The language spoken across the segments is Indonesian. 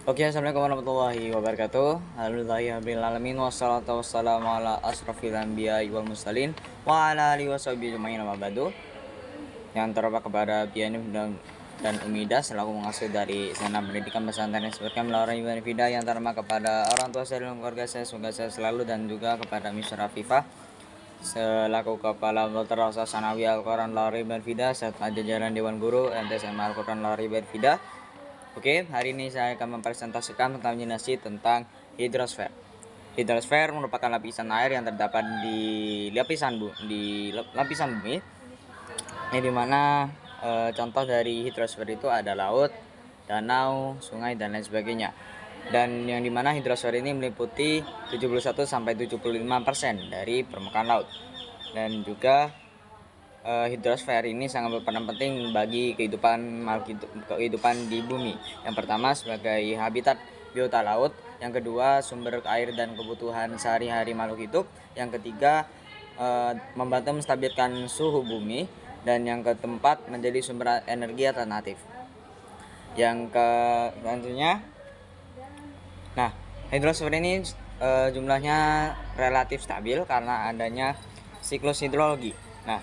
Oke, assalamualaikum warahmatullahi wabarakatuh. Alhamdulillahirobbilalamin wassalatu wassalamu ala asrofil anbiya'i wal mursalin wa ala alihi washabihi ajmain amma ba'du. Yang terhormat kepada Bianif dan Umida selaku pengasuh dari Senam Pendidikan Pesantren Isberkan melalui Ibadah Fida, yang terhormat kepada orang tua saya dan keluarga saya, semoga saya selalu, dan juga kepada Mr. Afifah selaku Kepala Madrasah Sanawi Al-Quran Lari Fida serta jajaran Dewan Guru MTSMA Al-Quran Lari Fida. Oke, hari ini saya akan mempresentasikan tentang dinasti tentang hidrosfer. Hidrosfer merupakan lapisan air yang terdapat di lapisan bumi, yang dimana contoh dari hidrosfer itu ada laut, danau, sungai, dan lain sebagainya. Dan yang dimana hidrosfer ini meliputi 71-75% dari permukaan laut. Dan juga hidrosfer ini sangat berperan penting bagi kehidupan di bumi. Yang pertama sebagai habitat biota laut, yang kedua sumber air dan kebutuhan sehari-hari makhluk hidup, yang ketiga membantu menstabilkan suhu bumi, dan yang keempat menjadi sumber energi alternatif. Yang selanjutnya, nah hidrosfer ini jumlahnya relatif stabil karena adanya siklus hidrologi. Nah,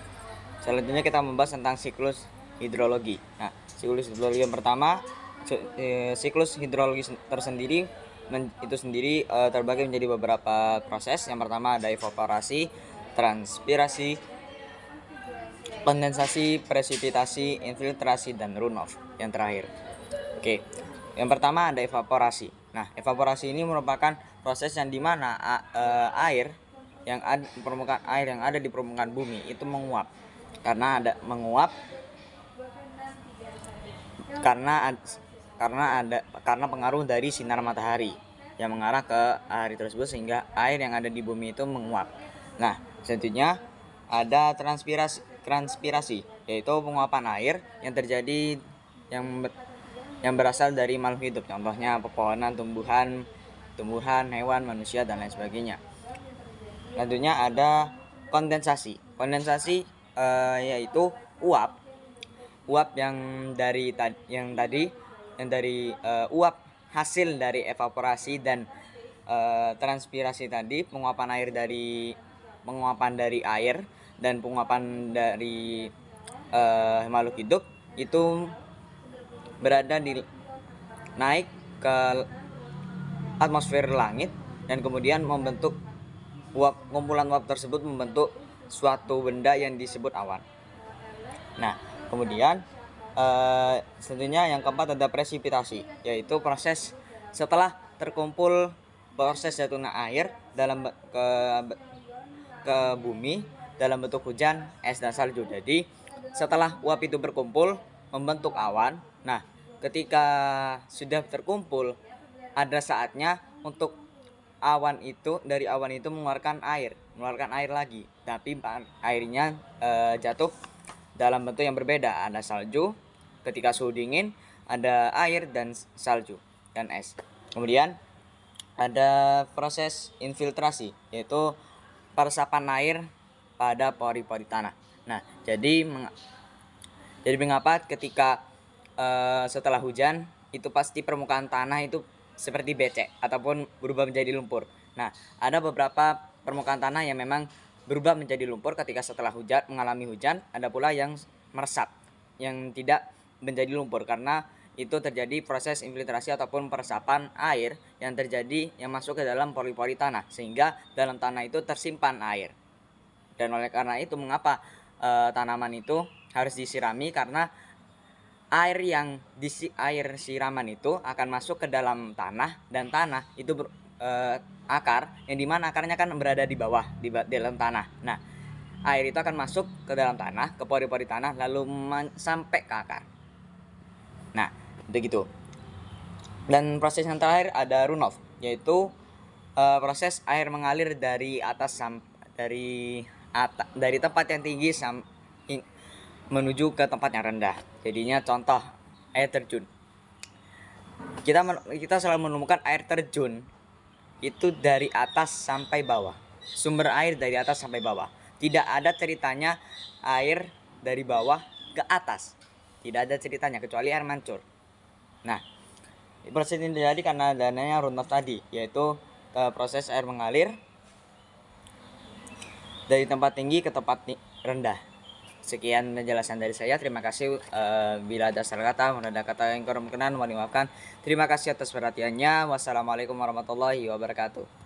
selanjutnya kita membahas tentang siklus hidrologi. Nah, siklus hidrologi yang pertama, siklus hidrologi itu sendiri terbagi menjadi beberapa proses. Yang pertama ada evaporasi, transpirasi, kondensasi, presipitasi, infiltrasi, dan runoff yang terakhir. Oke, yang pertama ada evaporasi. Nah, evaporasi ini merupakan proses yang dimana air yang ada di permukaan bumi itu menguap. Karena pengaruh dari sinar matahari yang mengarah ke air tersebut, sehingga air yang ada di bumi itu menguap. Nah, selanjutnya ada transpirasi, yaitu penguapan air yang terjadi yang berasal dari makhluk hidup, contohnya pepohonan, tumbuhan, hewan, manusia, dan lain sebagainya. Selanjutnya ada kondensasi. Yaitu uap yang dari uap hasil dari evaporasi dan transpirasi tadi, penguapan dari air dan penguapan dari makhluk hidup itu naik ke atmosfer langit, dan kemudian kumpulan uap tersebut membentuk suatu benda yang disebut awan. Nah, kemudian selanjutnya yang keempat ada presipitasi, yaitu proses setelah terkumpul proses jatuhnya air ke bumi dalam bentuk hujan, es, dan salju. Jadi setelah uap itu berkumpul membentuk awan. Nah, ketika sudah terkumpul, ada saatnya untuk dari awan itu mengeluarkan air lagi, tapi airnya jatuh dalam bentuk yang berbeda. Ada salju ketika suhu dingin, ada air dan salju dan es. Kemudian ada proses infiltrasi, yaitu peresapan air pada pori-pori tanah. Nah, jadi mengapa ketika setelah hujan itu pasti permukaan tanah itu seperti becek ataupun berubah menjadi lumpur. Nah, ada beberapa permukaan tanah yang memang berubah menjadi lumpur ketika setelah mengalami hujan. Ada pula yang meresap, yang tidak menjadi lumpur karena itu terjadi proses infiltrasi ataupun peresapan air yang masuk ke dalam pori-pori tanah, sehingga dalam tanah itu tersimpan air. Dan oleh karena itu mengapa tanaman itu harus disirami, karena air siraman itu akan masuk ke dalam tanah, dan tanah itu akar, yang dimana akarnya kan berada di bawah di dalam tanah. Nah, air itu akan masuk ke dalam tanah, ke pori-pori tanah, lalu sampai ke akar. Nah, begitu. Dan proses yang terakhir ada runoff, yaitu proses air mengalir dari tempat yang tinggi menuju ke tempat yang rendah. Jadinya contoh air terjun. Kita selalu menemukan air terjun itu dari atas sampai bawah. Sumber air dari atas sampai bawah. Tidak ada ceritanya air dari bawah ke atas. Tidak ada ceritanya kecuali air mancur. Nah, proses ini terjadi karena adanya runoff tadi, yaitu proses air mengalir dari tempat tinggi ke tempat rendah. Sekian penjelasan dari saya. Terima kasih. Bila ada salah kata, ada kata yang kurang berkenan, mohon dimaafkan. Terima kasih atas perhatiannya. Wassalamualaikum warahmatullahi wabarakatuh.